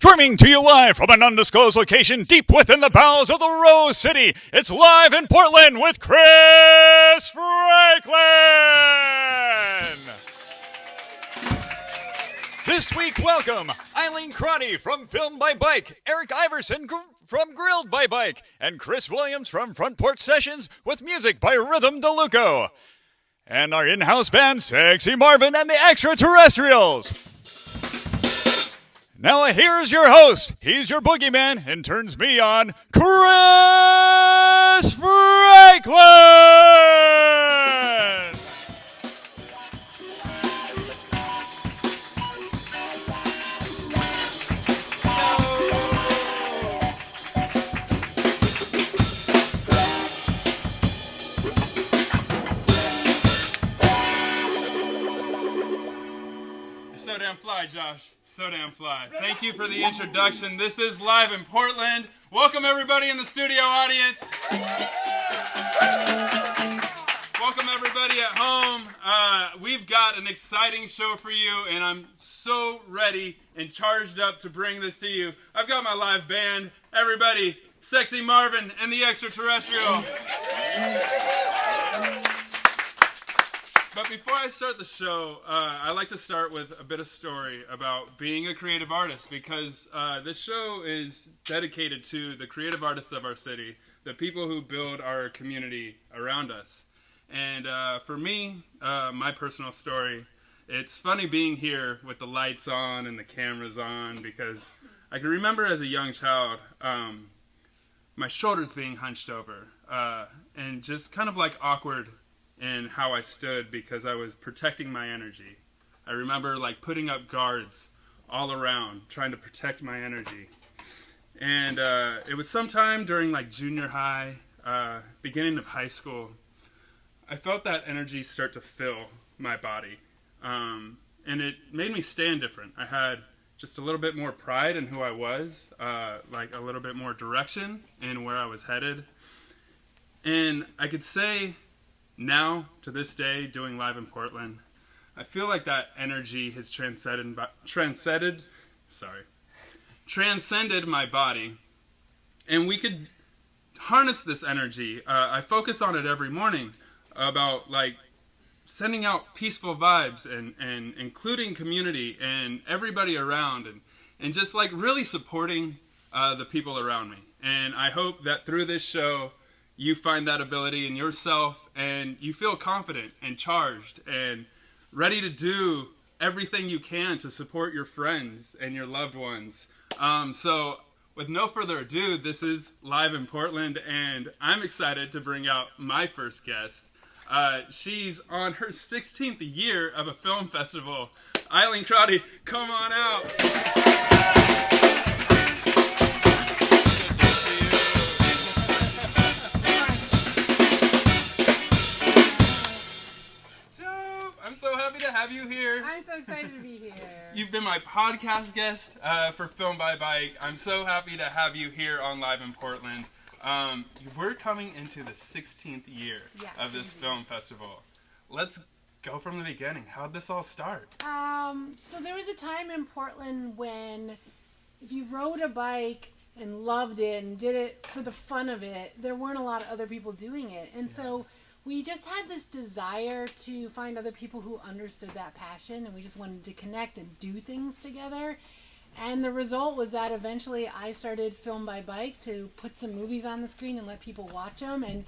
Streaming to you live from an undisclosed location deep within the bowels of the Rose City, it's live in Portland with Chris Franklin! This week, welcome Eileen Crotty from Film by Bike, Eric Iverson from Grilled by Bike, and Chris Williams from Front Porch Sessions with music by Rhythm DeLuco. And our in-house band, Sexy Marvin and the Extraterrestrials. Now here's your host. He's your boogeyman and turns me on, Chris Franklin! So damn fly, Josh. So damn fly. Thank you for the introduction. This is live in Portland. Welcome everybody in the studio audience. Welcome everybody at home. We've got an exciting show for you, and I'm so ready and charged up to bring this to you. I've got my live band. Everybody, Sexy Marvin and the Extraterrestrial. But before I start the show, I like to start with a bit of story about being a creative artist, because this show is dedicated to the creative artists of our city, the people who build our community around us. And for me, my personal story, it's funny being here with the lights on and the cameras on, because I can remember as a young child, my shoulders being hunched over and just kind of like awkward in how I stood because I was protecting my energy. I remember like putting up guards all around trying to protect my energy. And it was sometime during like junior high, beginning of high school, I felt that energy start to fill my body. And it made me stand different. I had just a little bit more pride in who I was, like a little bit more direction in where I was headed. And I could say now, to this day, doing live in Portland, I feel like that energy has transcended my body, and we could harness this energy. I focus on it every morning about like sending out peaceful vibes and including community and everybody around, and just like really supporting the people around me. And I hope that through this show, you find that ability in yourself and you feel confident and charged and ready to do everything you can to support your friends and your loved ones. So with no further ado, this is live in Portland, and I'm excited to bring out my first guest. She's on her 16th year of a film festival. Eileen Crotty, come on out. I'm so happy to have you here. I'm so excited to be here. You've been my podcast guest for Film by Bike. I'm so happy to have you here on Live in Portland. We're coming into the 16th year of this film festival. Let's go from the beginning. How'd this all start? So there was a time in Portland when if you rode a bike and loved it and did it for the fun of it, there weren't a lot of other people doing it. And so we just had this desire to find other people who understood that passion, and we just wanted to connect and do things together. And the result was that eventually I started Film by Bike to put some movies on the screen and let people watch them. And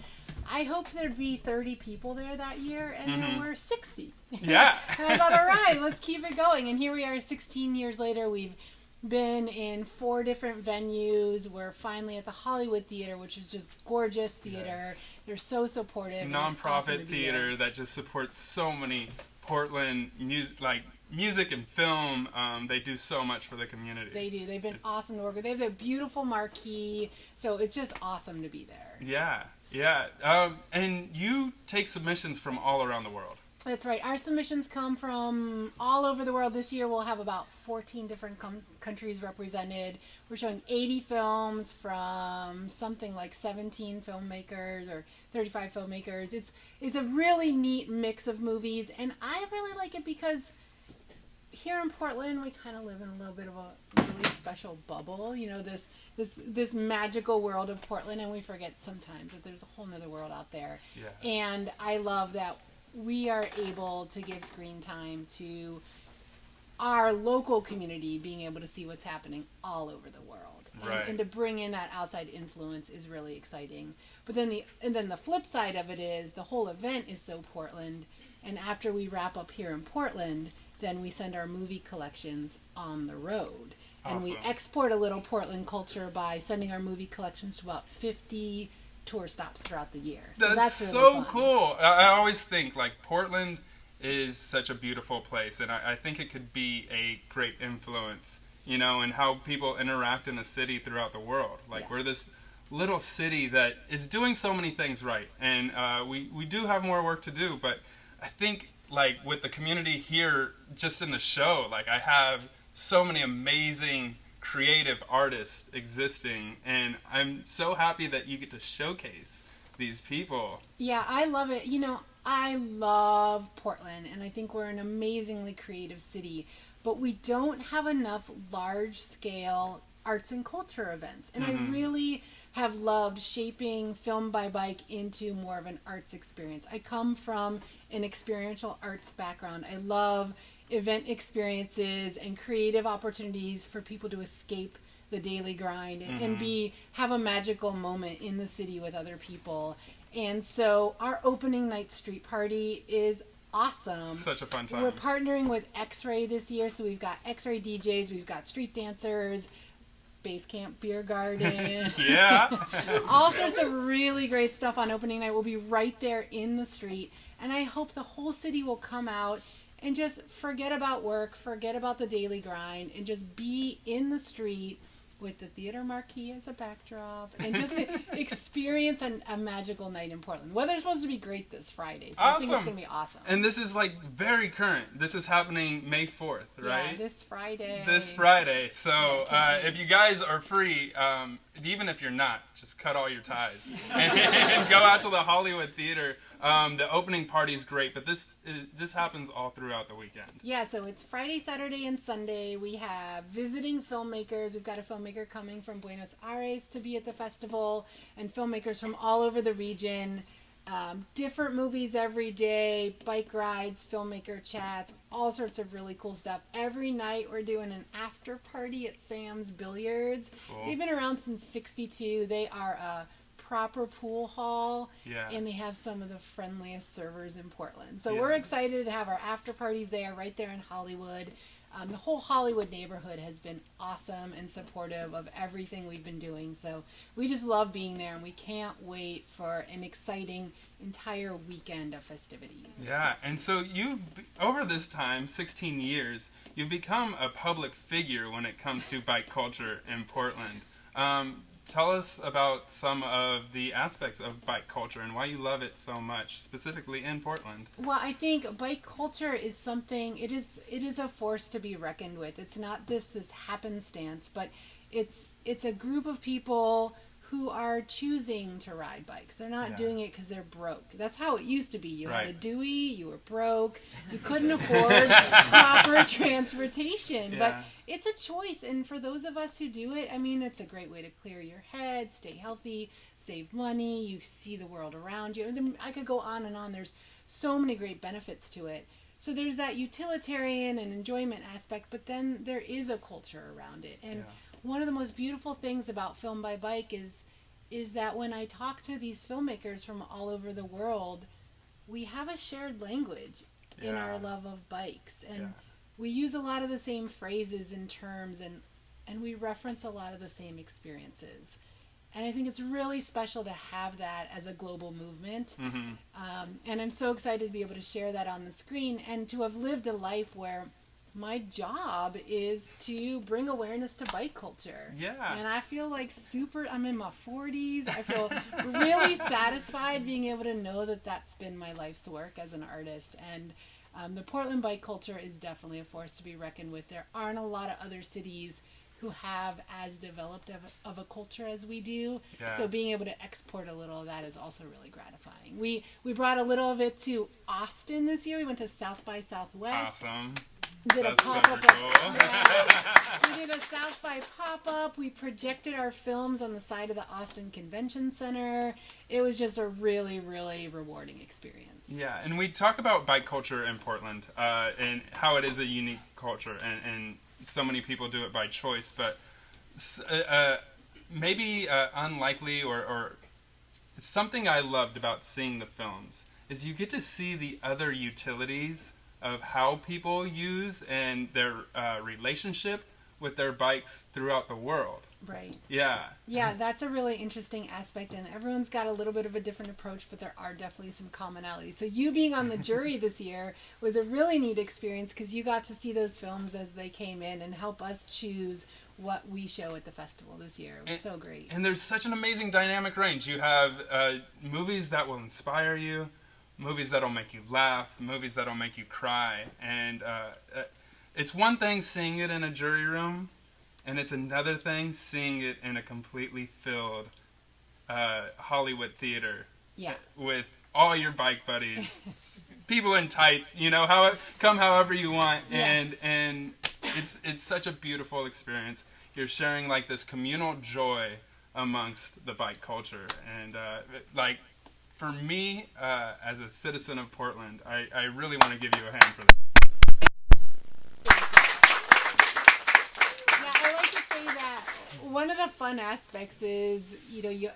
I hoped there'd be 30 people there that year, and there were 60. Yeah. And I thought, all right, let's keep it going. And here we are 16 years later. We've been in 4 different venues. We're finally at the Hollywood Theater, which is just gorgeous theater. Yes. They're so supportive. Nonprofit theater that just supports so many Portland music and film. They do so much for the community. They do. They've been awesome to work with. They have a beautiful marquee, so it's just awesome to be there. Yeah. And you take submissions from all around the world. That's right. Our submissions come from all over the world. This year we'll have about 14 different countries represented. We're showing 80 films from something like 17 filmmakers or 35 filmmakers. It's a really neat mix of movies, and I really like it because here in Portland, we kind of live in a little bit of a really special bubble. You know, this magical world of Portland, and we forget sometimes that there's a whole nother world out there. Yeah. And I love that we are able to give screen time to our local community, being able to see what's happening all over the world. Right. And to bring in that outside influence is really exciting. But then the flip side of it is the whole event is so Portland, and after we wrap up here in Portland, then we send our movie collections on the road. And Awesome. we export a little Portland culture by sending our movie collections to about 50 tour stops throughout the year. So That's really so fun. cool. I always think, like, Portland is such a beautiful place, and I think it could be a great influence, you know, in how people interact in a city throughout the world. Like, Yeah. we're this little city that is doing so many things right, and we do have more work to do, but I think, like, with the community here, just in the show, like, I have so many amazing creative artists existing, and I'm so happy that you get to showcase these people. Yeah, I love it. You know, I love Portland, and I think we're an amazingly creative city, but we don't have enough large-scale arts and culture events. And I really have loved shaping Film by Bike into more of an arts experience. I come from an experiential arts background. I love event experiences and creative opportunities for people to escape the daily grind and have a magical moment in the city with other people. And so our opening night street party is awesome. Such a fun time. We're partnering with X-Ray this year, so we've got X-Ray DJs, we've got street dancers, Base Camp Beer Garden. Yeah. All sorts of really great stuff on opening night. We'll be right there in the street, and I hope the whole city will come out and just forget about work, forget about the daily grind, and just be in the street with the theater marquee as a backdrop, and just experience a magical night in Portland. Weather's supposed to be great this Friday, so I think it's going to be awesome. And this is, like, very current. This is happening May 4th, right? Yeah, this Friday. This Friday. So Yeah, if you guys are free, even if you're not, just cut all your ties and go out to the Hollywood Theater. The opening party is great, but this happens all throughout the weekend. Yeah, so it's Friday, Saturday, and Sunday. We have visiting filmmakers. We've got a filmmaker coming from Buenos Aires to be at the festival, and filmmakers from all over the region. Different movies every day, bike rides, filmmaker chats, all sorts of really cool stuff. Every night we're doing an after party at Sam's Billiards. Cool. They've been around since '62. They are a proper pool hall, Yeah. and they have some of the friendliest servers in Portland. So Yeah. we're excited to have our after parties there, right there in Hollywood. The whole Hollywood neighborhood has been awesome and supportive of everything we've been doing. So we just love being there, and we can't wait for an exciting entire weekend of festivities. Yeah, and so over this time, 16 years, you've become a public figure when it comes to bike culture in Portland. Tell us about some of the aspects of bike culture and why you love it so much, specifically in Portland. Well, I think bike culture is something, it is a force to be reckoned with. It's not this happenstance, but it's a group of people who are choosing to ride bikes. They're not doing it because they're broke. That's how it used to be. You had a Dewey, you were broke, you couldn't afford proper transportation. Yeah. But it's a choice, and for those of us who do it, I mean, it's a great way to clear your head, stay healthy, save money, you see the world around you. And then I could go on and on. There's so many great benefits to it. So there's that utilitarian and enjoyment aspect, but then there is a culture around it. And one of the most beautiful things about Film by Bike is that when I talk to these filmmakers from all over the world, we have a shared language in our love of bikes. And we use a lot of the same phrases and terms, and we reference a lot of the same experiences. And I think it's really special to have that as a global movement. And I'm so excited to be able to share that on the screen and to have lived a life where my job is to bring awareness to bike culture. Yeah. And I feel like I'm in my 40s. I feel really satisfied being able to know that that's been my life's work as an artist. And the Portland bike culture is definitely a force to be reckoned with. There aren't a lot of other cities who have as developed of a culture as we do. Yeah. So being able to export a little of that is also really gratifying. We brought a little of it to Austin this year. We went to South by Southwest. Awesome. did a That's pop-up. super cool. Yeah, we did a South by pop-up. We projected our films on the side of the Austin Convention Center. It was just a really, really rewarding experience. Yeah, and we talk about bike culture in Portland and how it is a unique culture, and so many people do it by choice, but maybe unlikely or something I loved about seeing the films is you get to see the other utilities of how people use and their relationship with their bikes throughout the world. Right. Yeah. Yeah, that's a really interesting aspect, and everyone's got a little bit of a different approach, but there are definitely some commonalities. So you being on the jury this year was a really neat experience because you got to see those films as they came in and help us choose what we show at the festival this year. It was so great. And there's such an amazing dynamic range. You have movies that will inspire you, movies that'll make you laugh, movies that'll make you cry, and it's one thing seeing it in a jury room, and it's another thing seeing it in a completely filled Hollywood theater. Yeah. With all your bike buddies, people in tights, come however you want, and it's such a beautiful experience. You're sharing like this communal joy amongst the bike culture, and like for me as a citizen of Portland, I really want to give you a hand for that. One of the fun aspects is,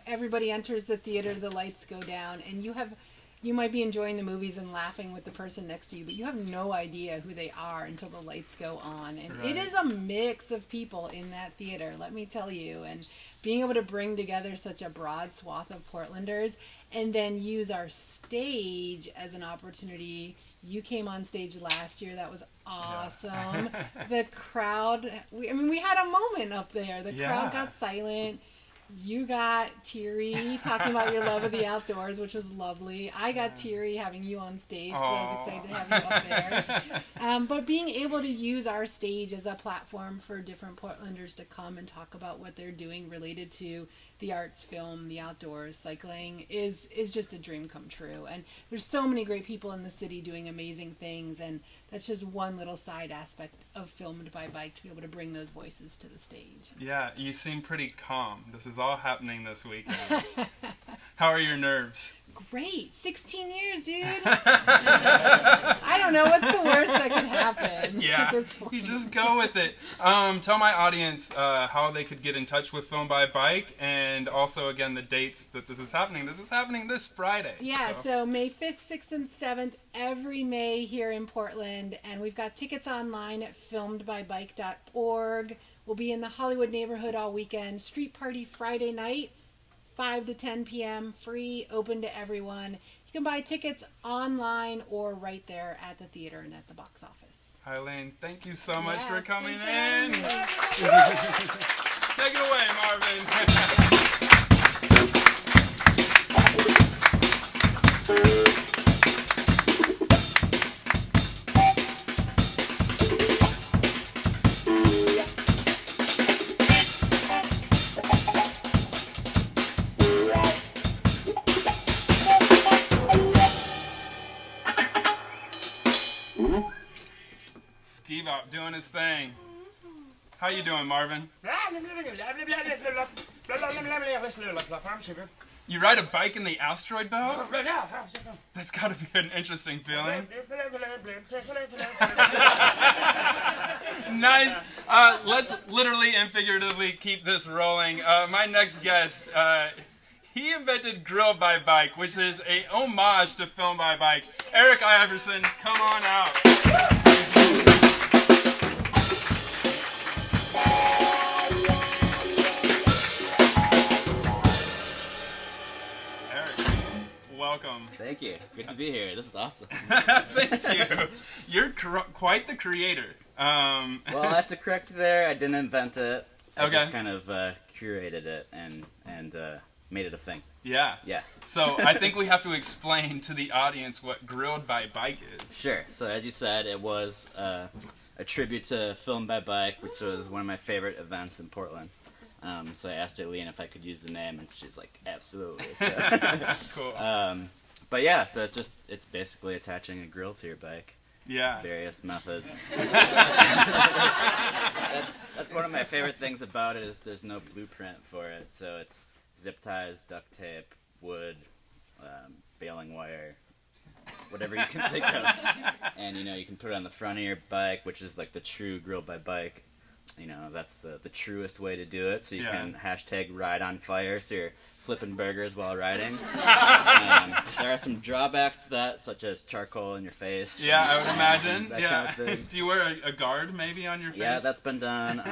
everybody enters the theater, the lights go down, and you might be enjoying the movies and laughing with the person next to you, but you have no idea who they are until the lights go on. And It is a mix of people in that theater, let me tell you. And being able to bring together such a broad swath of Portlanders and then use our stage as an opportunity. You came on stage last year. That was awesome. Yeah. The crowd, we had a moment up there. The crowd got silent. You got teary talking about your love of the outdoors, which was lovely. I got teary having you on stage because I was excited to have you up there. But being able to use our stage as a platform for different Portlanders to come and talk about what they're doing related to the arts, film, the outdoors, cycling is just a dream come true. And there's so many great people in the city doing amazing things, and that's just one little side aspect of Filmed by Bike to be able to bring those voices to the stage. Yeah, you seem pretty calm. This is all happening this weekend. How are your nerves? Great. 16 years, dude. I don't know. What's the worst that could happen at this point? You just go with it. Tell my audience how they could get in touch with Film by Bike, and also, again, the dates that this is happening. This is happening this Friday. Yeah, so May 5th, 6th, and 7th, every May here in Portland. And we've got tickets online at filmedbybike.org. We'll be in the Hollywood neighborhood all weekend. Street party Friday night. 5 to 10 p.m., free, open to everyone. You can buy tickets online or right there at the theater and at the box office. Eileen, thank you so much for coming in. Take it away, Marvin. Steve out doing his thing. How you doing, Marvin? You ride a bike in the asteroid belt? That's got to be an interesting feeling. Nice. Let's literally and figuratively keep this rolling. My next guest, he invented Grill by Bike, which is a homage to Film by Bike. Eric Iverson, come on out. Welcome. Thank you. Good to be here. This is awesome. Thank you. You're quite the creator. Well, I have to correct you there. I didn't invent it. I Okay. just kind of curated it and made it a thing. Yeah. Yeah. So I think we have to explain to the audience what Grilled by Bike is. Sure. So as you said, it was a tribute to Film by Bike, which was one of my favorite events in Portland. So I asked Eileen if I could use the name, and she's like, absolutely. So, Cool. but yeah, so it's basically attaching a grill to your bike Yeah. various methods. That's one of my favorite things about it is there's no blueprint for it. So it's zip ties, duct tape, wood, baling wire, whatever you can think of. And, you can put it on the front of your bike, which is like the true Grilled by Bike. That's the truest way to do it. So you can hashtag ride on fire. So you're flipping burgers while riding. There are some drawbacks to that, such as charcoal in your face. Yeah, I would imagine. That Yeah. kind of thing. Do you wear a guard maybe on your face? Yeah, that's been done.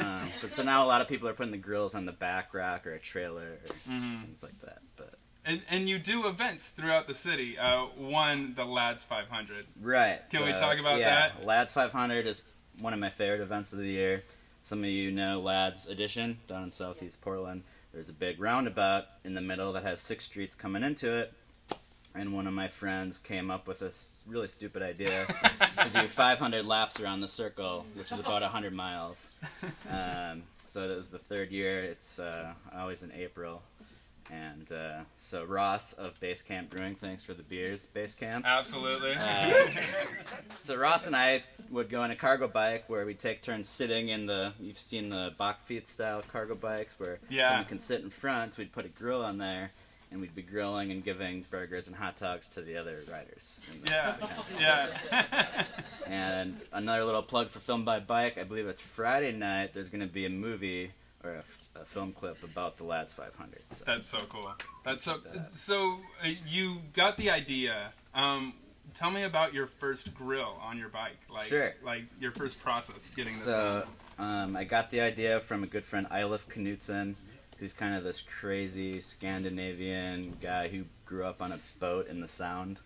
But so now a lot of people are putting the grills on the back rack or a trailer or things like that. But And you do events throughout the city. One, the Lads 500. right. Can we talk about that? Lads 500 is one of my favorite events of the year. Some of you know Lads Edition down in Southeast Portland. There's a big roundabout in the middle that has 6 streets coming into it. And one of my friends came up with this really stupid idea to do 500 laps around the circle, which is about 100 miles. So that was the 3rd year. It's always in April. And so Ross of Basecamp Brewing, thanks for the beers, Basecamp. Absolutely. So Ross and I would go on a cargo bike where we'd take turns sitting in you've seen the Bachfiet style cargo bikes where someone can sit in front, so we'd put a grill on there and we'd be grilling and giving burgers and hot dogs to the other riders. And another little plug for Film by Bike, I believe it's Friday night, there's going to be a movie or a film clip about the Lads 500. So. That's so cool. So you got the idea. Tell me about your first grill on your bike. Sure. Like your first process getting this So done. I got the idea from a good friend, Eilif Knutsen, who's kind of this crazy Scandinavian guy who grew up on a boat in the Sound.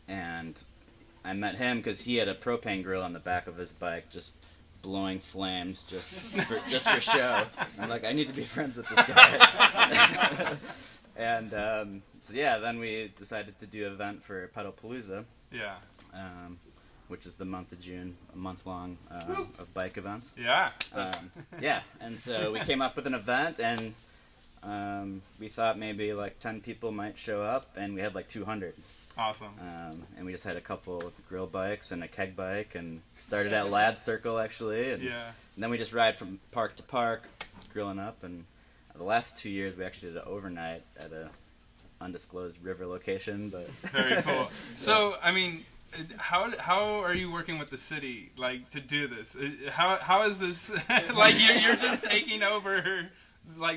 And I met him because he had a propane grill on the back of his bike, just blowing flames just for show. I'm like, I need to be friends with this guy. And so then we decided to do an event for Pedalpalooza. Yeah. Which is the month of June, a month long of bike events. Yeah. And so we came up with an event, and we thought maybe like 10 people might show up, and we had like 200. Awesome. And we just had a couple grill bikes and a keg bike, and started at Lad Circle actually, and then we just ride from park to park, grilling up. And the last 2 years we actually did an overnight at a undisclosed river location. But very cool. So I mean, how are you working with the city to do this? How is this you're just taking over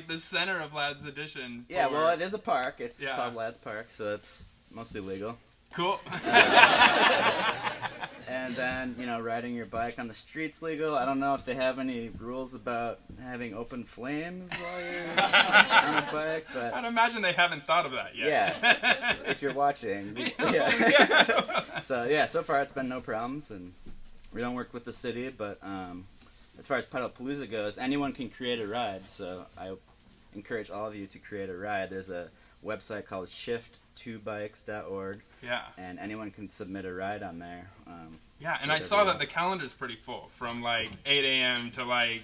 the center of Lads Edition? Yeah, well, it is a park. It's called Lads Park, so it's mostly legal. Cool. And then, riding your bike on the street's legal. I don't know if they have any rules about having open flames while you're on a bike, but I'd imagine they haven't thought of that yet. Yeah, if you're watching. So far it's been no problems, and we don't work with the city, but as far as Pedalpalooza goes, anyone can create a ride, so I encourage all of you to create a ride. There's a website called shift2bikes.org. Yeah. And anyone can submit a ride on there. And I saw that the calendar's pretty full from 8 a.m. to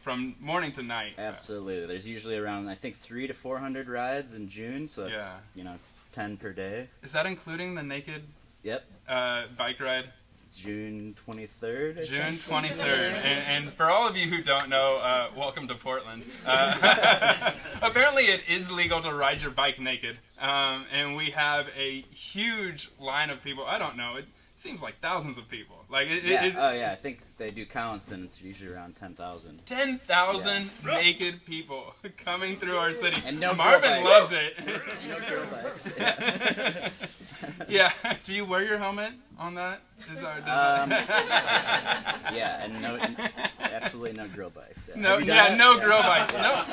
from morning to night. Absolutely. There's usually around, I think, 300 to 400 rides in June, so that's 10 per day. Is that including the naked bike ride? June 23rd. June 23rd. And for all of you who don't know, welcome to Portland. Apparently it is legal to ride your bike naked. And we have a huge line of people. I don't know. It seems like thousands of people. I think they do counts, and it's usually around 10,000. 10,000 naked people coming through our city. And no Marvin loves it. No girl bikes. Yeah. Do you wear your helmet on that? And absolutely no grill bikes. No grill bikes. No.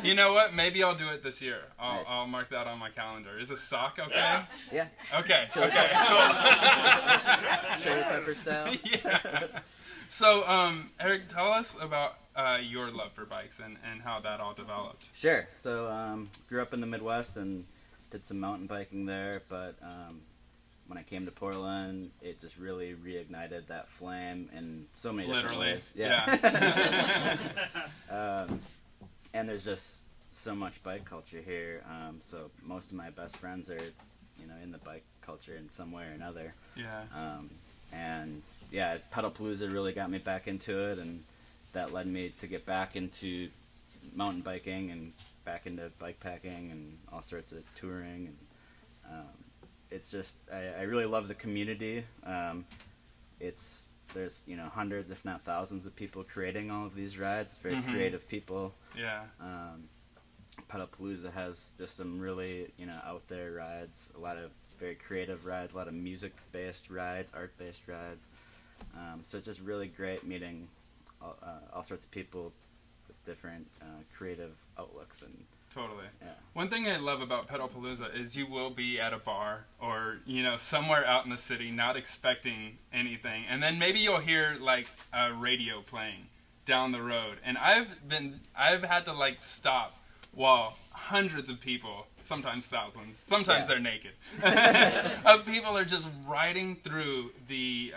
You know what? Maybe I'll do it this year. I'll mark that on my calendar. Is a sock okay? Yeah. Okay. Cool. Cherry pepper style. Yeah. So, Eric, tell us about your love for bikes and how that all developed. Sure. So, grew up in the Midwest and did some mountain biking there, but when I came to Portland, it just really reignited that flame in so many different ways. Yeah. And there's just so much bike culture here. So most of my best friends are, in the bike culture in some way or another. Yeah. And yeah, Pedalpalooza really got me back into it, and that led me to get back into mountain biking and back into bike packing and all sorts of touring. And it's just I really love the community. There's hundreds, if not thousands, of people creating all of these rides. Very creative people. Yeah. Pedalpalooza has just some really out there rides. A lot of very creative rides. A lot of music-based rides, art-based rides. So it's just really great meeting all sorts of people with different creative outlooks. And Totally. yeah. One thing I love about Pedalpalooza is you will be at a bar or, somewhere out in the city not expecting anything. And then maybe you'll hear, like, a radio playing down the road. And I've had to, stop while hundreds of people, sometimes thousands, sometimes they're naked, of people are just riding through the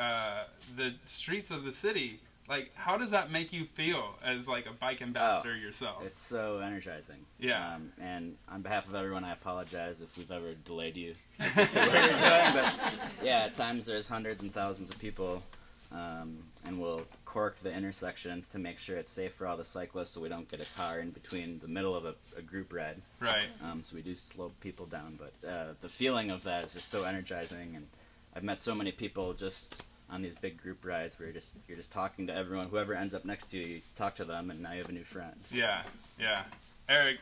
streets of the city. Like, how does that make you feel as, a bike ambassador yourself? It's so energizing. Yeah. And on behalf of everyone, I apologize if we've ever delayed you to where you're going. But, yeah, at times there's hundreds and thousands of people, and we'll cork the intersections to make sure it's safe for all the cyclists so we don't get a car in between the middle of a group ride. Right. So we do slow people down. But the feeling of that is just so energizing. And I've met so many people just on these big group rides where you're just talking to everyone. Whoever ends up next to you, you talk to them, and now you have a new friend. Yeah. Eric,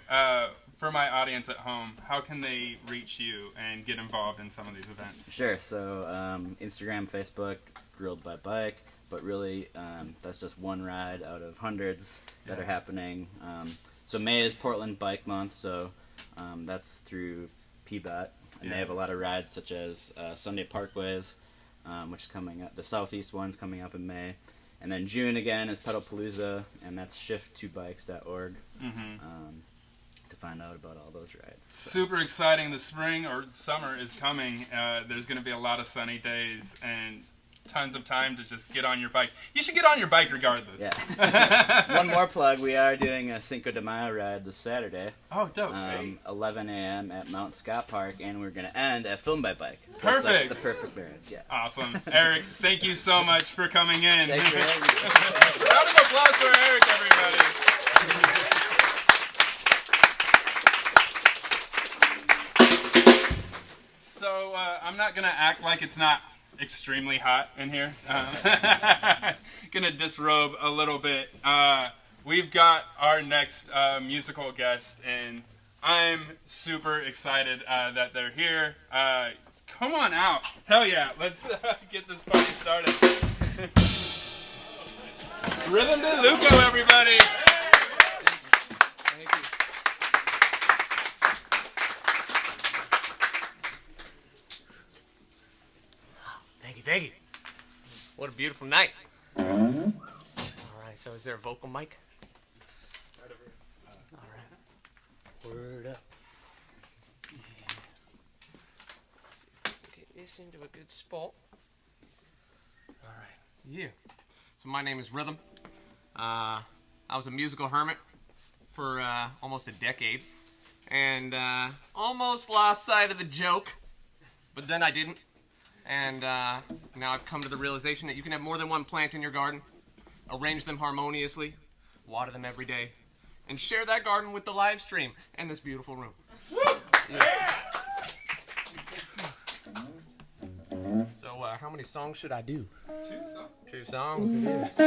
for my audience at home, how can they reach you and get involved in some of these events? Sure. So Instagram, Facebook, it's Grilled by Bike, but really that's just one ride out of hundreds that are happening. So May is Portland Bike Month, so that's through PBOT, and they have a lot of rides such as Sunday Parkways, which is coming up. The Southeast one's coming up in May. And then June again is Pedalpalooza, and that's shift2bikes.org to find out about all those rides. So. Super exciting. The spring or summer is coming. There's going to be a lot of sunny days and tons of time to just get on your bike. You should get on your bike regardless. Yeah. One more plug. We are doing a Cinco de Mayo ride this Saturday. Oh, dope. 11 a.m. at Mount Scott Park, and we're going to end at Film by Bike. So Perfect. It's the perfect marriage. Yeah. Awesome. Eric, thank you so much for coming in. Thanks for having me. Round of applause for Eric, everybody. So I'm not going to act like it's not extremely hot in here. Gonna disrobe a little bit. We've got our next musical guest, and I'm super excited that they're here. Come on out. Hell yeah. Let's get this party started. Rhythm DeLuco, everybody. Thank you. Thank you. What a beautiful night. All right, so is there a vocal mic? All right. Word up. Yeah. Let's see if we can get this into a good spot. All right. Yeah. So my name is Rhythm. I was a musical hermit for almost a decade. And almost lost sight of the joke. But then I didn't. And now I've come to the realization that you can have more than one plant in your garden, arrange them harmoniously, water them every day, and share that garden with the live stream and this beautiful room. Yeah. So how many songs should I do? 2 songs. 2 songs it is.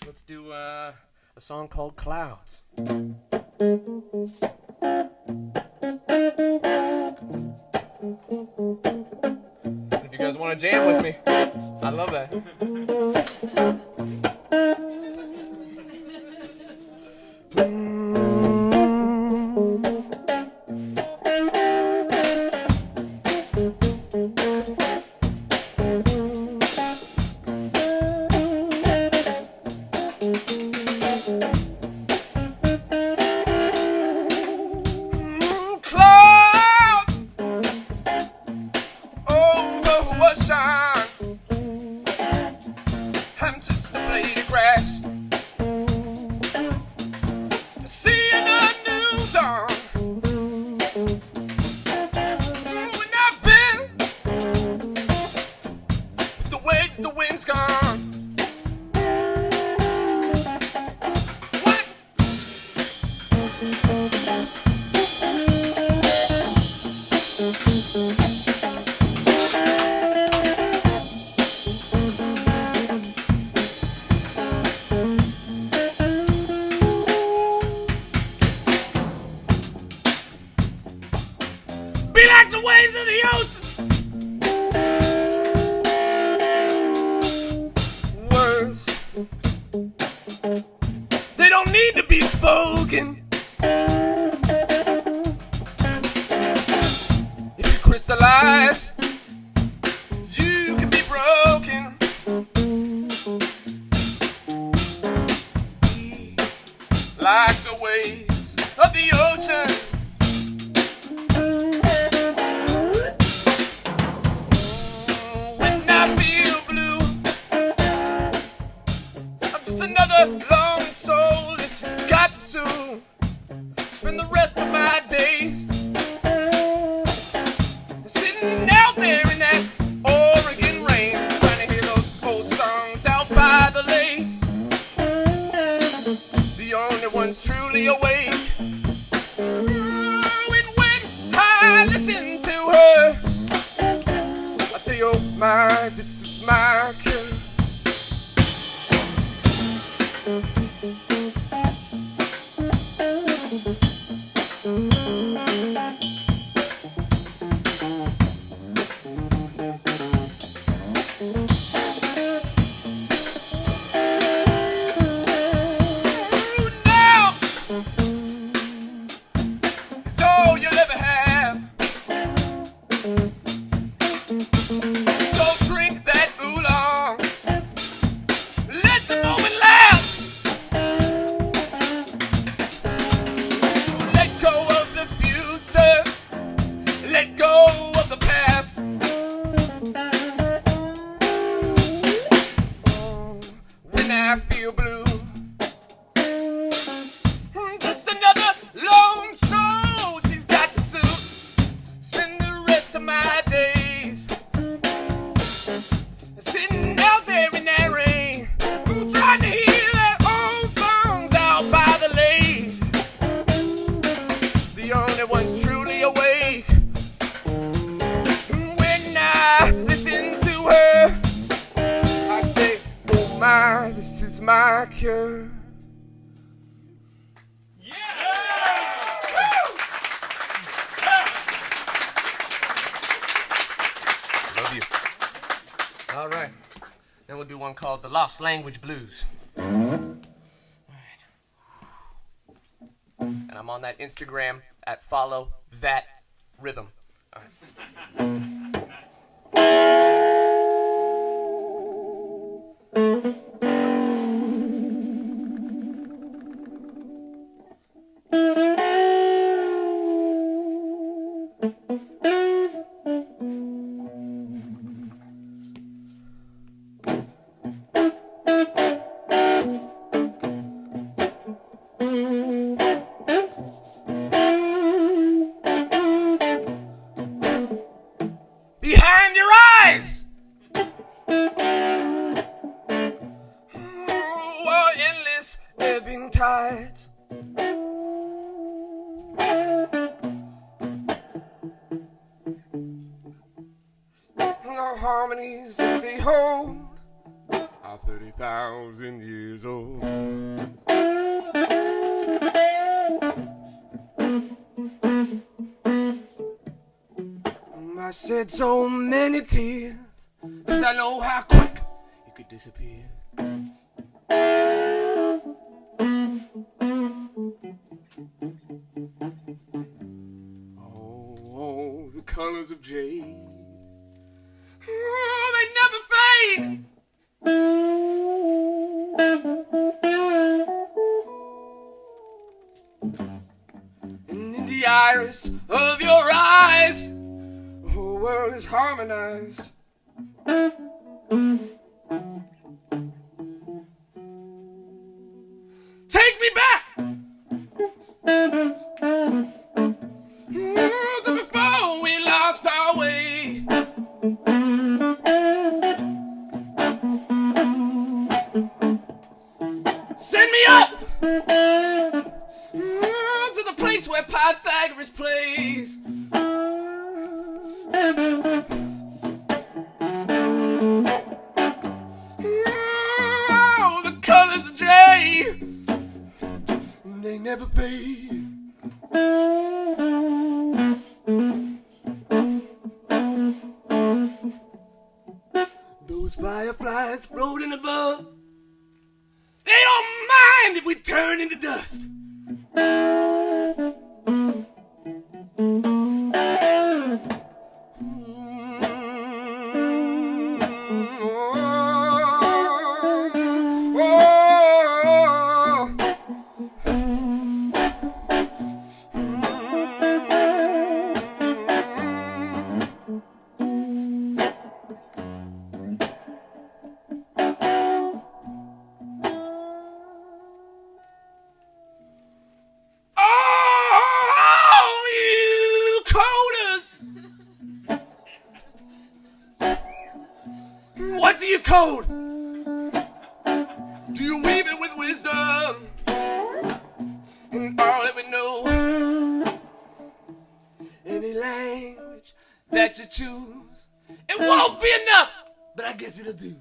Let's do a song called Clouds. If you guys want to jam with me, I love that. be like the waves of the ocean. Words, they don't need to be spoken. If you crystallize, you can be broken. Be like the waves of the ocean. When I feel blue, I'm just another long soul. This has got to soon spend the rest of my days sitting out there in that Oregon rain, trying to hear those old songs out by the lake. The only ones truly awake. Ooh, and when I listen to her, I say, oh my, this is my cure. Now it's all you'll ever have. So drink that oolong, let the moment laugh. Let go of the future, let go of the past. Oh, when I feel blue, just another lone soul. She's got to suit. Spend the rest of my days sitting out there in that rain, trying to hear that old songs out by the lake. The only ones truly awake. When I listen to her, I say, oh my, this is my cure. Love you. All right. Then we'll do one called The Lost Language Blues. All right. And I'm on that Instagram at follow that rhythm. All right. Behind your eyes are endless ebbing tides. The harmonies that they hold are 30,000 years old. I shed so many tears, 'cause I know how quick you could disappear. Oh, the colors of jade, oh, they never fade. And in the iris of your eyes, the whole world is harmonized. Take me back to before we lost our way. Send me up to the place where Pythagoras plays. Oh, the colors of jade, they never fade. fireflies floating above. They don't mind if we turn into dust. What do you code? Do you weave it with wisdom? And all that we know, any language that you choose, it won't be enough, but I guess it'll do.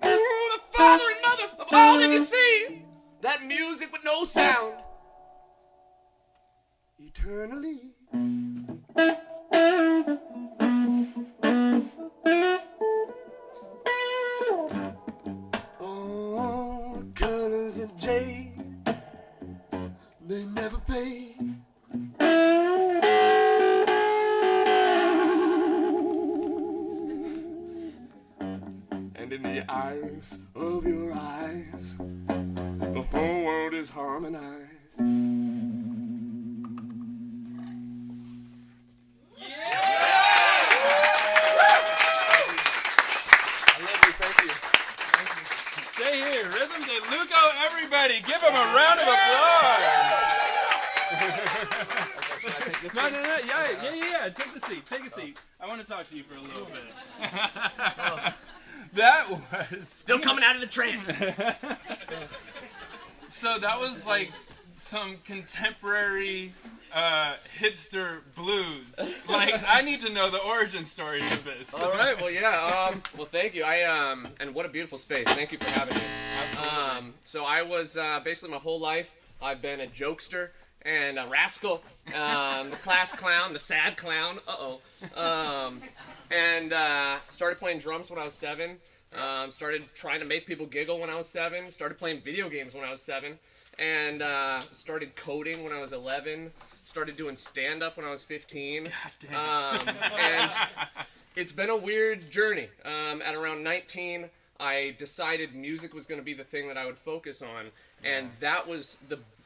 The father and mother of all that you see, that music with no sound. Eternally. Oh, colors of jade, they never fade. And in the eyes of your eyes, the whole world is harmonized. Stay here. Rhythm de Luco, everybody. Give him a round of applause. No. Yeah. Take the seat. Take a seat. I want to talk to you for a little bit. That was... Still coming out of the trance. So that was like some contemporary hipster blues. Like, I need to know the origin story of this. All right. Well, yeah. Well, thank you. And what a beautiful space. Thank you for having me. Absolutely. So I was basically my whole life, I've been a jokester and a rascal, the class clown, the sad clown. And started playing drums when I was 7. Started trying to make people giggle when I was 7. Started playing video games when I was 7. And started coding when I was 11. Started doing stand-up when I was 15. God damn. And it's been a weird journey. At around 19, I decided music was going to be the thing that I would focus on. And that was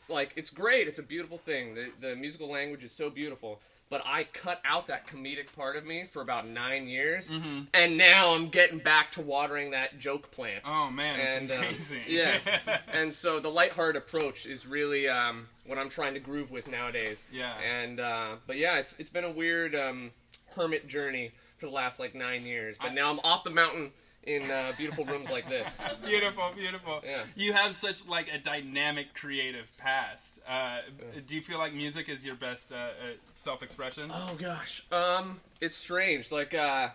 it's great. It's a beautiful thing. The musical language is so beautiful. But I cut out that comedic part of me for about 9 years, and now I'm getting back to watering that joke plant. Oh man, it's amazing. Yeah, and so the lighthearted approach is really what I'm trying to groove with nowadays. Yeah. And but yeah, it's been a weird hermit journey for the last 9 years. But now I'm off the mountain in beautiful rooms like this. Beautiful. Yeah. You have such a dynamic creative past. Do you feel like music is your best self-expression? Oh gosh, it's strange. I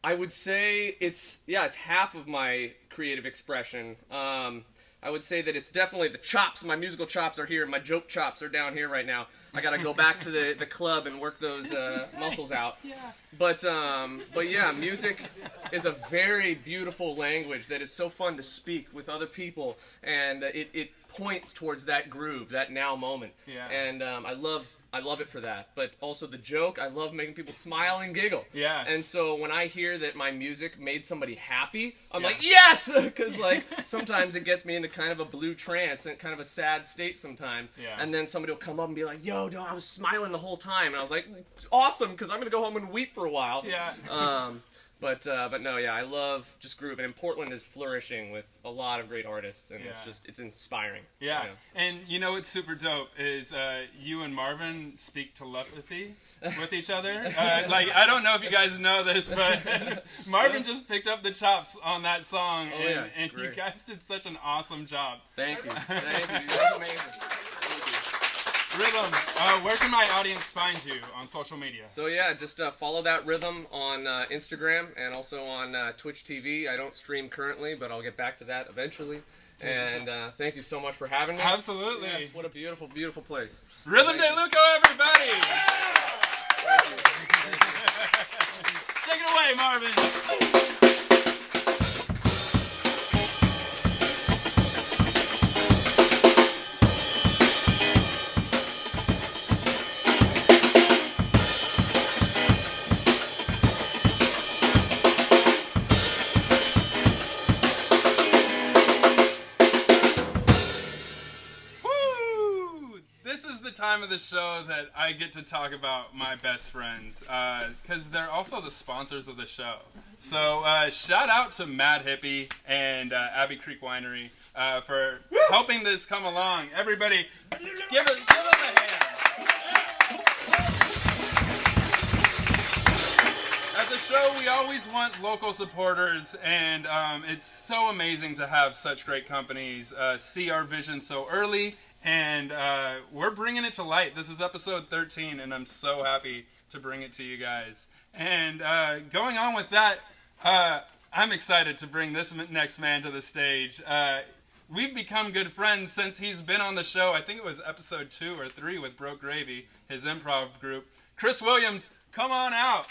would say it's half of my creative expression. I would say that it's definitely the chops. My musical chops are here. My joke chops are down here right now. I gotta go back to the club and work those muscles out. Yeah. But yeah, music is a very beautiful language that is so fun to speak with other people, and it points towards that groove, that now moment. Yeah. And I love it for that. But also the joke, I love making people smile and giggle. Yeah. And so when I hear that my music made somebody happy, I'm Yeah. like, yes! Because sometimes it gets me into kind of a blue trance and kind of a sad state sometimes. Yeah. And then somebody will come up and be like, yo, I was smiling the whole time. And I was like, awesome, because I'm going to go home and weep for a while. Yeah. But no, yeah, I love just groove, and Portland is flourishing with a lot of great artists, and Yeah. it's inspiring. Yeah. And what's super dope is you and Marvin speak telepathy with each other. I don't know if you guys know this, but Marvin just picked up the chops on that song, Oh, yeah. and you Great. guys did such an awesome job. Thank you. That's amazing. Rhythm, where can my audience find you on social media? So yeah, just follow that Rhythm on Instagram and also on Twitch TV. I don't stream currently, but I'll get back to that eventually. And thank you so much for having me. Absolutely. Yes, what a beautiful, beautiful place. Rhythm de Luco, everybody! Take it away, Marvin. Time of the show that I get to talk about my best friends because they're also the sponsors of the show. So shout out to Mad Hippie and Abbey Creek Winery for helping this come along. Everybody, give them a hand. As a show, we always want local supporters, and it's so amazing to have such great companies see our vision so early. And we're bringing it to light. This is episode 13, and I'm so happy to bring it to you guys. And going on with that, I'm excited to bring this next man to the stage. We've become good friends since he's been on the show. I think it was episode 2 or 3 with Broke Gravy, his improv group. Chris Williams, come on out.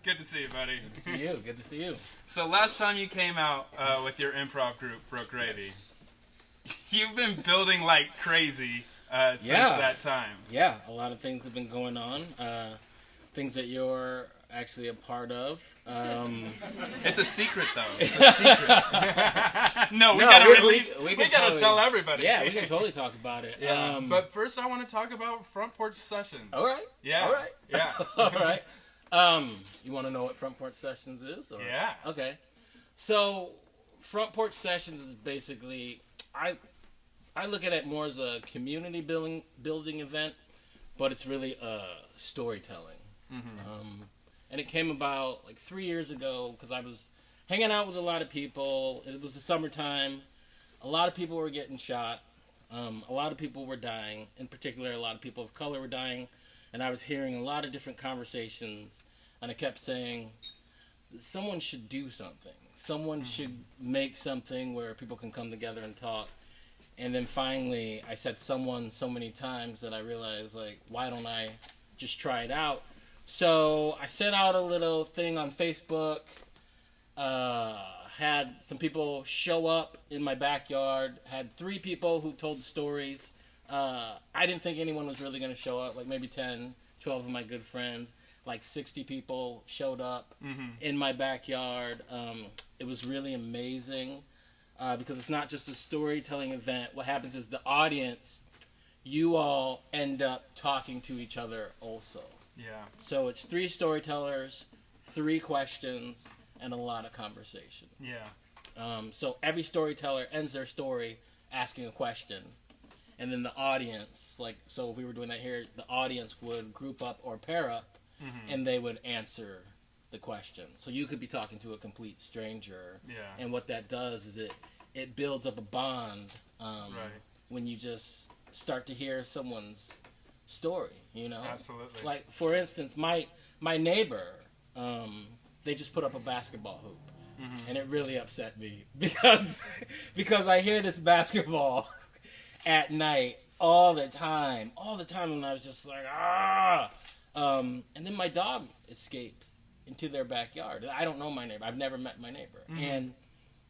Good to see you, buddy. Good to see you. Good to see you. So last time you came out with your improv group, Broke Gravy, you've been building like crazy since that time. Yeah, a lot of things have been going on. Things that you're actually a part of. It's a secret, though. It's a secret. No, we gotta release. We gotta tell everybody. Yeah, we can totally talk about it. Yeah. But first, I want to talk about Front Porch Sessions. All right. Yeah. All right. Yeah. All right. You want to know what Front Porch Sessions is? Or? Yeah. Okay. So, Front Porch Sessions is basically, I look at it more as a community building event, but it's really storytelling. Mm-hmm. And it came about like 3 years ago because I was hanging out with a lot of people. It was the summertime. A lot of people were getting shot. A lot of people were dying. In particular, a lot of people of color were dying. And I was hearing a lot of different conversations, and I kept saying, someone should do something. Someone should make something where people can come together and talk. And then finally, I said someone so many times that I realized, like, why don't I just try it out? So I sent out a little thing on Facebook, had some people show up in my backyard, had 3 people who told stories. I didn't think anyone was really going to show up, like maybe 10, 12 of my good friends. Like 60 people showed up in my backyard. It was really amazing because it's not just a storytelling event. What happens is the audience, you all end up talking to each other also. Yeah. So it's 3 storytellers, 3 questions, and a lot of conversation. Yeah. So every storyteller ends their story asking a question. And then the audience, like, so if we were doing that here, the audience would group up or pair up, and they would answer the question. So you could be talking to a complete stranger. Yeah. And what that does is it builds up a bond when you just start to hear someone's story, you know? Absolutely. Like, for instance, my neighbor, they just put up a basketball hoop. And it really upset me because I hear this basketball at night all the time, and I was just like, and then my dog escaped into their backyard. I don't know my neighbor. I've never met my neighbor. And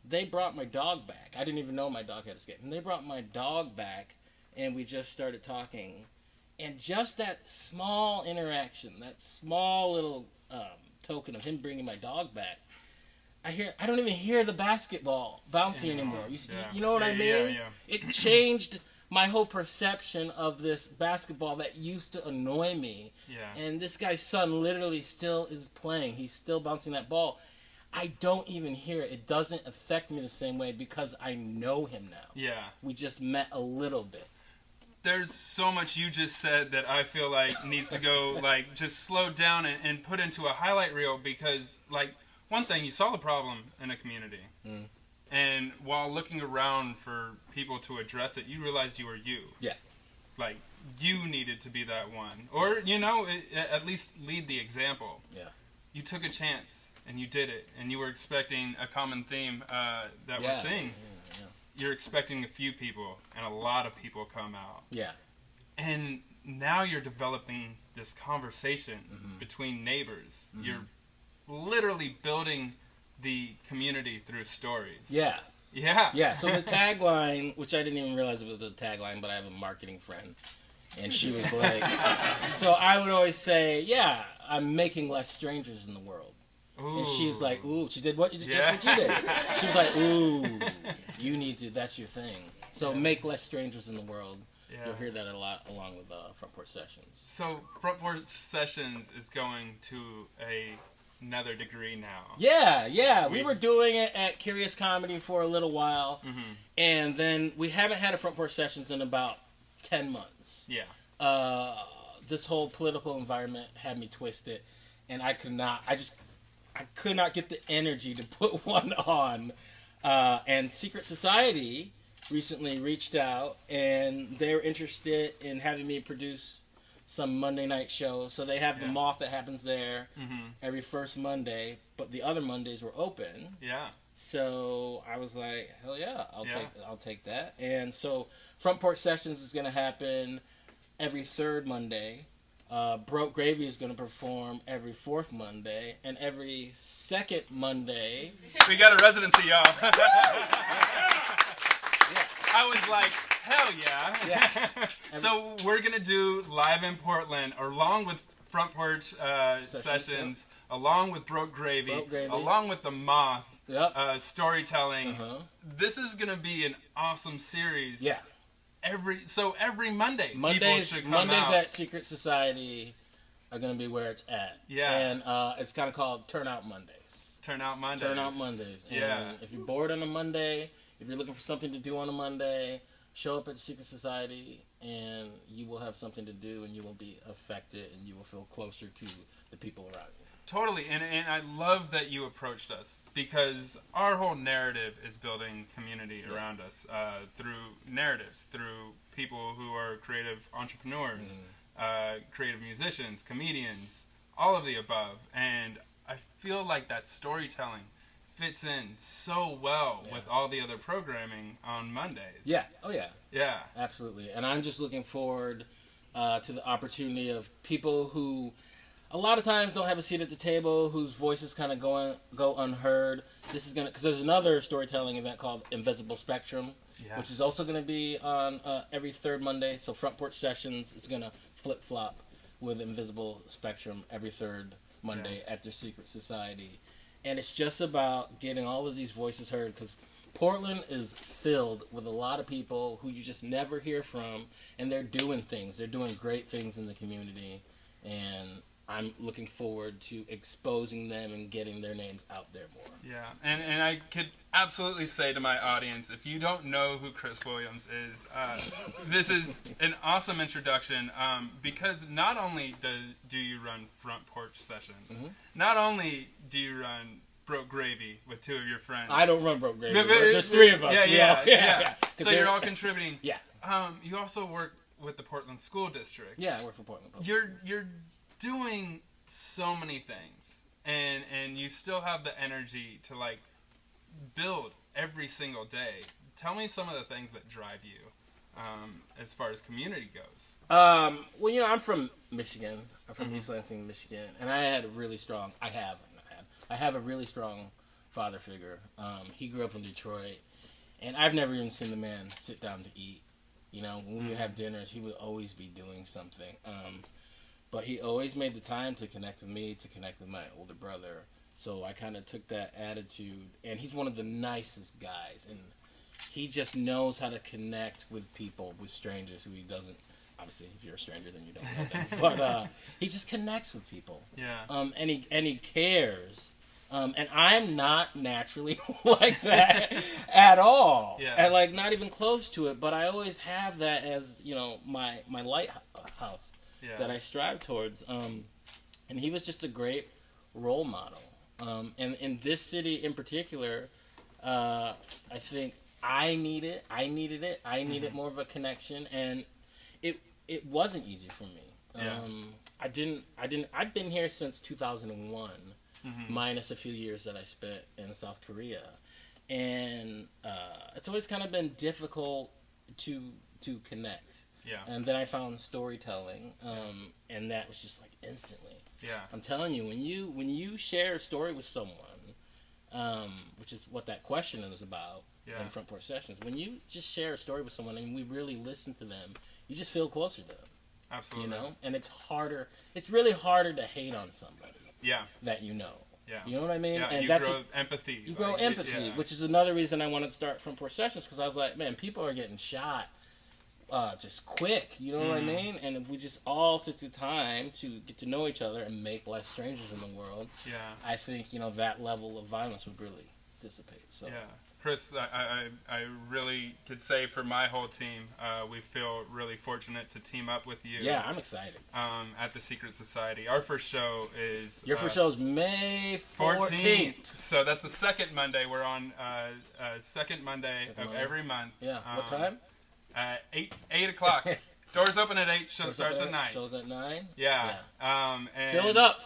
they brought my dog back. I didn't even know my dog had escaped. And they brought my dog back, and we just started talking. And just that small interaction, that small little token of him bringing my dog back, I don't even hear the basketball bouncing anymore. You know what I mean? Yeah. It changed my whole perception of this basketball that used to annoy me. Yeah. And this guy's son literally still is playing. He's still bouncing that ball. I don't even hear it. It doesn't affect me the same way because I know him now. Yeah. We just met a little bit. There's so much you just said that I feel like needs to go, like, just slowed down and put into a highlight reel because, like, one thing, you saw the problem in a community. And while looking around for people to address it, you realized you were you. Yeah. Like, you needed to be that one, or at least lead the example. Yeah. You took a chance and you did it, and you were expecting a common theme that we're seeing. Yeah. You're expecting a few people, and a lot of people come out. Yeah. And now you're developing this conversation between neighbors. You're literally building the community through stories. Yeah. Yeah. Yeah. So the tagline, which I didn't even realize it was a tagline, but I have a marketing friend, and she was like, so I would always say, yeah, I'm making less strangers in the world. Ooh. And she's like, ooh, she did just what you did. She was like, ooh, you need to, that's your thing. So make less strangers in the world. Yeah. You'll hear that a lot along with Front Porch Sessions. So Front Porch Sessions is going to another degree now. Yeah. We were doing it at Curious Comedy for a little while, and then we haven't had a Front Porch Sessions in about 10 months. Yeah. This whole political environment had me twisted, and I could not get the energy to put one on. And Secret Society recently reached out, and they're interested in having me produce some Monday night shows. So they have the Moth that happens there every first Monday, but the other Mondays were open. Yeah. So I was like, hell yeah, I'll take that. And so Front Porch Sessions is going to happen every third Monday. Broke Gravy is going to perform every fourth Monday, and every second Monday. We got a residency, y'all. I was like, hell yeah. So we're going to do live in Portland, along with Front Porch Sessions, along with Broke Gravy, along with the Moth, storytelling. This is going to be an awesome series. Yeah. Every Monday, people should come Mondays out. at Secret Society are going to be where it's at. Yeah. And it's kind of called Turnout Mondays. Turnout Mondays. And Yeah. If you're bored on a Monday, if you're looking for something to do on a Monday, show up at the Secret Society, and you will have something to do, and you will be affected, and you will feel closer to the people around you. Totally, and I love that you approached us, because our whole narrative is building community around us through narratives, through people who are creative entrepreneurs, creative musicians, comedians, all of the above. And I feel like that storytelling fits in so well with all the other programming on Mondays. Yeah. Oh, yeah. Yeah. Absolutely. And I'm just looking forward to the opportunity of people who a lot of times don't have a seat at the table, whose voices kind of go unheard. This is going to, because there's another storytelling event called Invisible Spectrum, which is also going to be on every third Monday. So Front Porch Sessions is going to flip-flop with Invisible Spectrum every third Monday at their Secret Society. And it's just about getting all of these voices heard, because Portland is filled with a lot of people who you just never hear from, and they're doing things. They're doing great things in the community, and I'm looking forward to exposing them and getting their names out there more. Yeah, and I could absolutely say to my audience, if you don't know who Chris Williams is, this is an awesome introduction, because not only do you run Front Porch Sessions, not only do you run Broke Gravy with two of your friends. I don't run Broke Gravy. There's three of us. Yeah. So you're all contributing. Yeah. You also work with the Portland School District. Yeah, I work for Portland. You're doing so many things, and you still have the energy to like build every single day. Tell me some of the things that drive you as far as community goes. Well, I'm from Michigan. I'm from East Lansing, Michigan, and I have a really strong father figure. He grew up in Detroit, and I've never even seen the man sit down to eat. When we would have dinners, he would always be doing something. But he always made the time to connect with me, to connect with my older brother. So I kind of took that attitude. And he's one of the nicest guys. And he just knows how to connect with people, with strangers who he doesn't. Obviously, if you're a stranger, then you don't know them. But he just connects with people. Yeah. And he cares. And I'm not naturally like that at all. Yeah. And like not even close to it. But I always have that as, my lighthouse. Yeah. That I strive towards. And he was just a great role model. And in this city in particular, I think I needed it. I needed more of a connection. And it wasn't easy for me. Yeah. I'd been here since 2001, minus a few years that I spent in South Korea. And it's always kind of been difficult to connect. Yeah. And then I found storytelling, and that was just like instantly. Yeah. I'm telling you, when you share a story with someone, which is what that question is about in Front Porch Sessions, when you just share a story with someone and we really listen to them, you just feel closer to them. Absolutely. You know, and it's really harder to hate on somebody. Yeah. That you know. Yeah. You know what I mean? Yeah, and you that's grow empathy. You grow empathy, which is another reason I wanted to start Front Porch Sessions, because I was like, man, people are getting shot just quick. You know what I mean? And if we just all took the time to get to know each other and make less strangers in the world, I think, you know, that level of violence would really dissipate. So. Yeah. Chris, I really could say for my whole team, we feel really fortunate to team up with you. Yeah, I'm excited. At the Secret Society. Our first show is... Your first show is May 14th. So that's the second Monday. We're on second Monday of every month. Yeah. What time? 8 o'clock. Doors open at 8. Show starts at 9. Shows at 9? Yeah. And fill it up.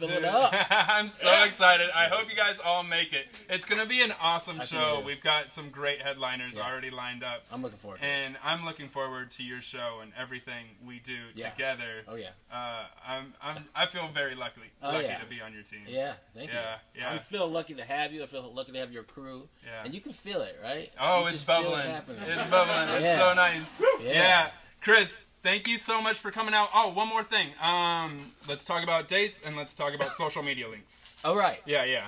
I'm so excited. I hope you guys all make it. It's going to be an awesome show. We've got some great headliners already lined up. I'm looking forward to it. And I'm looking forward to your show and everything we do together. Oh, yeah. I feel very lucky to be on your team. Yeah, thank you. Yeah. I feel lucky to have you. I feel lucky to have your crew. Yeah. And you can feel it, right? Oh, it's bubbling. It's bubbling. It's so nice. Yeah. Chris, thank you so much for coming out. Oh, one more thing. Let's talk about dates and let's talk about social media links. All right. Yeah.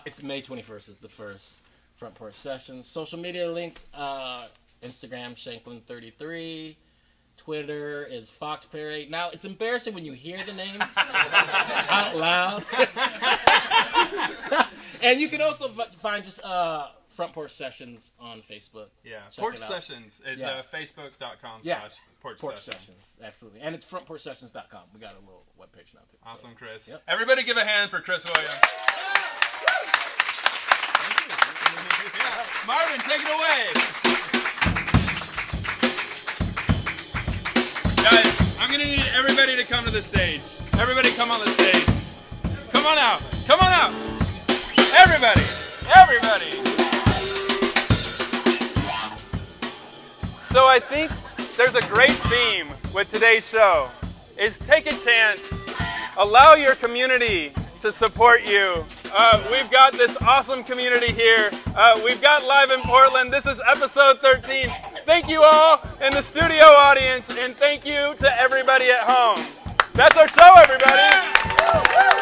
It's May 21st is the first Front Porch Sessions. Social media links, Instagram, Shanklin33. Twitter is FoxPerry. Now, it's embarrassing when you hear the names out loud. And you can also find just Front Porch Sessions on Facebook. Yeah, Porch Sessions is facebook.com/Porch Sessions. Absolutely. And it's frontporchsessions.com. We got a little webpage now, too. Awesome, so. Chris. Yep. Everybody give a hand for Chris Williams. Marvin, take it away. Guys, I'm going to need everybody to come to the stage. Everybody come on the stage. Come on out. Come on out. Everybody. So I think there's a great theme with today's show, is take a chance, allow your community to support you. We've got this awesome community here. We've got live in Portland. This is episode 13. Thank you all in the studio audience, and thank you to everybody at home. That's our show, everybody.